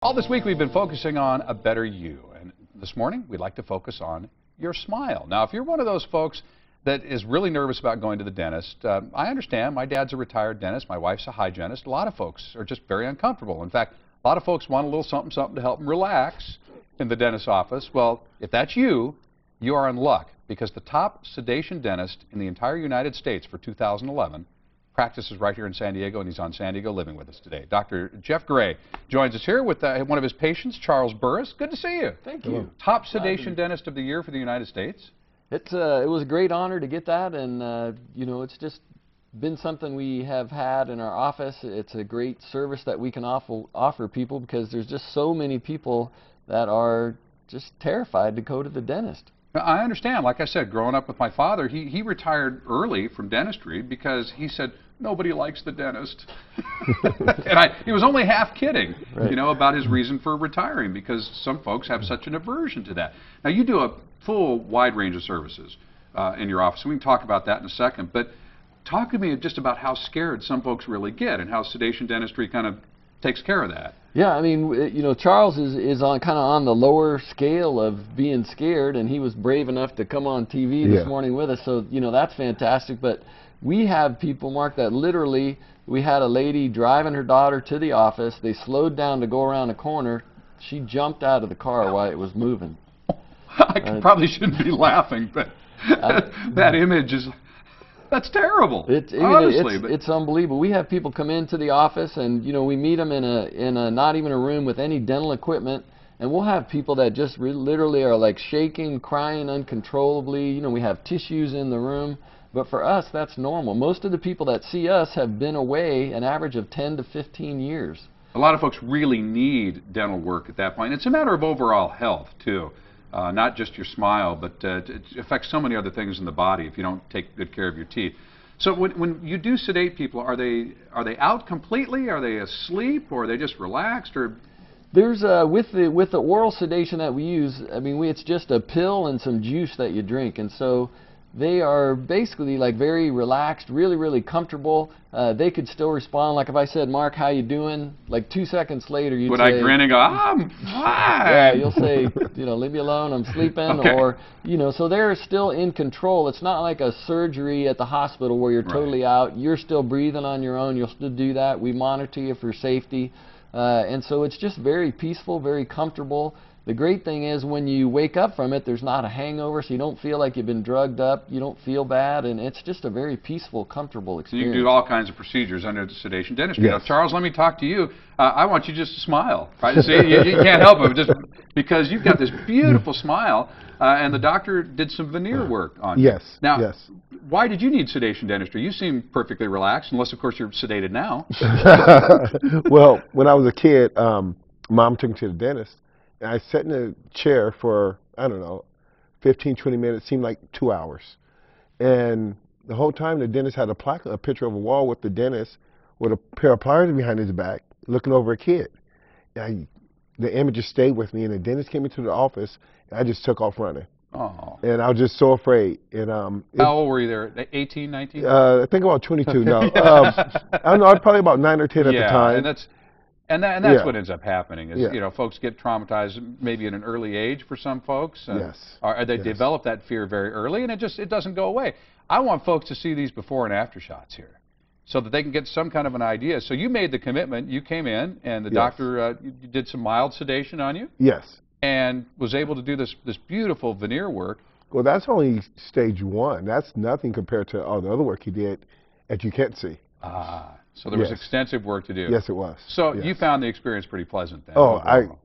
All this week we've been focusing on a better you, and this morning we'd like to focus on your smile. Now, if you're one of those folks that is really nervous about going to the dentist, I understand. My dad's a retired dentist, my wife's a hygienist. A lot of folks are just very uncomfortable. In fact, a lot of folks want a little something to help them relax in the dentist's office. Well, if that's you, you are in luck, because the top sedation dentist in the entire United States for 2011 practices right here in San Diego, and he's on San Diego Living with us today. Dr. Jeff Gray joins us here with one of his patients, Charles Burress. Good to see you. Thank you. Top sedation dentist of the year for the United States. It was a great honor to get that, and you know, it's just been something we have had in our office. It's a great service that we can offer people, because there's just so many people that are just terrified to go to the dentist. I understand. Like I said, growing up with my father, he retired early from dentistry because he said, nobody likes the dentist. And he was only half kidding, right, you know, about his reason for retiring, because some folks have such an aversion to that. Now, you do a full wide range of services in your office. We can talk about that in a second. But talk to me just about how scared some folks really get and how sedation dentistry kind of takes care of that. Yeah, I mean, you know, Charles is on kind of on the lower scale of being scared, and he was brave enough to come on TV this morning with us. So, you know, that's fantastic. But we have people, Mark, that literally, we had a lady driving her daughter to the office. They slowed down to go around a corner. She jumped out of the car while it was moving. I probably shouldn't be laughing, but that image is... That's terrible. Honestly, it's unbelievable. We have people come into the office, and you know, we meet them in a not even a room with any dental equipment, and we'll have people that just literally are like shaking, crying uncontrollably. You know, we have tissues in the room, but for us, that's normal. Most of the people that see us have been away an average of 10 to 15 years. A lot of folks really need dental work at that point. It's a matter of overall health too. Not just your smile, but it affects so many other things in the body if you don't take good care of your teeth. So when you do sedate people, are they out completely? Are they asleep, or are they just relaxed? Or there's with the oral sedation that we use, I mean, it's just a pill and some juice that you drink, and so they are basically like very relaxed, really comfortable. They could still respond. Like if I said, "Mark, how you doing?" Like 2 seconds later, you'd say... Would I grin and go, "I'm fine"? Yeah, you'll say, you know, "Leave me alone, I'm sleeping." Okay. Or, you know, so they're still in control. It's not like a surgery at the hospital where you're totally out. You're still breathing on your own. You'll still do that. We monitor you for safety. And so it's just very peaceful, very comfortable. The great thing is when you wake up from it, there's not a hangover, so you don't feel like you've been drugged up, you don't feel bad, and it's just a very peaceful, comfortable experience. So you can do all kinds of procedures under the sedation dentistry. Yes. Now, Charles, let me talk to you. I want you just to smile. Right? See, you can't help it, just because you've got this beautiful smile, and the doctor did some veneer work on you. Yes. Now, why did you need sedation dentistry? You seem perfectly relaxed, unless, of course, you're sedated now. Well, when I was a kid, Mom took me to the dentist. And I sat in a chair for, I don't know, 15, 20 minutes, seemed like 2 hours. And the whole time the dentist had a picture of a wall with the dentist with a pair of pliers behind his back, looking over a kid. And the image just stayed with me, and the dentist came into the office, and I just took off running. Oh. And I was just so afraid. And how old were you there? 18, 19? I think about 22. No, I don't know. I was probably about 9 or 10 at the time. And that's what ends up happening is, you know, folks get traumatized maybe at an early age for some folks. They develop that fear very early, and it doesn't go away. I want folks to see these before and after shots here so that they can get some kind of an idea. So you made the commitment. You came in, and the doctor did some mild sedation on you? Yes. And was able to do this beautiful veneer work. Well, that's only stage 1. That's nothing compared to all the other work he did that you can't see. Ah. So there was extensive work to do. Yes, it was. So you found the experience pretty pleasant then? Oh,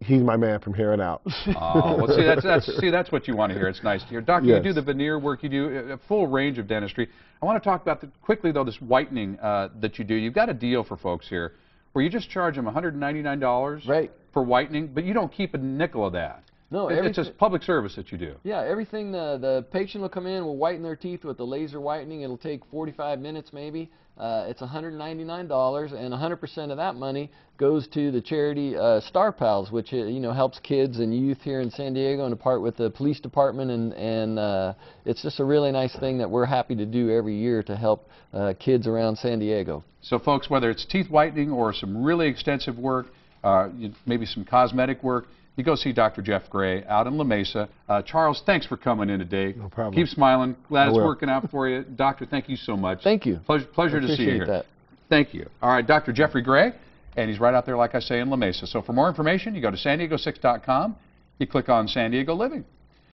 he's my man from here on out. Oh, well, that's what you want to hear. It's nice to hear. Doctor, you do the veneer work. You do a full range of dentistry. I want to talk about quickly, though, this whitening that you do. You've got a deal for folks here where you just charge them $199 for whitening, but you don't keep a nickel of that. No, it's a public service that you do. Yeah, everything. The patient will come in, will whiten their teeth with the laser whitening. It'll take 45 minutes maybe. It's $199, and 100% of that money goes to the charity Star Pals, which you know, helps kids and youth here in San Diego, and a part with the police department, and it's just a really nice thing that we're happy to do every year to help kids around San Diego. So folks, whether it's teeth whitening or some really extensive work, maybe some cosmetic work, you go see Dr. Jeff Gray out in La Mesa. Charles, thanks for coming in today. No problem. Keep smiling. Glad it's working out for you. Doctor, thank you so much. Thank you. Pleasure to see you here. That. Thank you. All right, Dr. Jeffrey Gray, and he's right out there, like I say, in La Mesa. So for more information, you go to san diego6.com. You click on San Diego Living.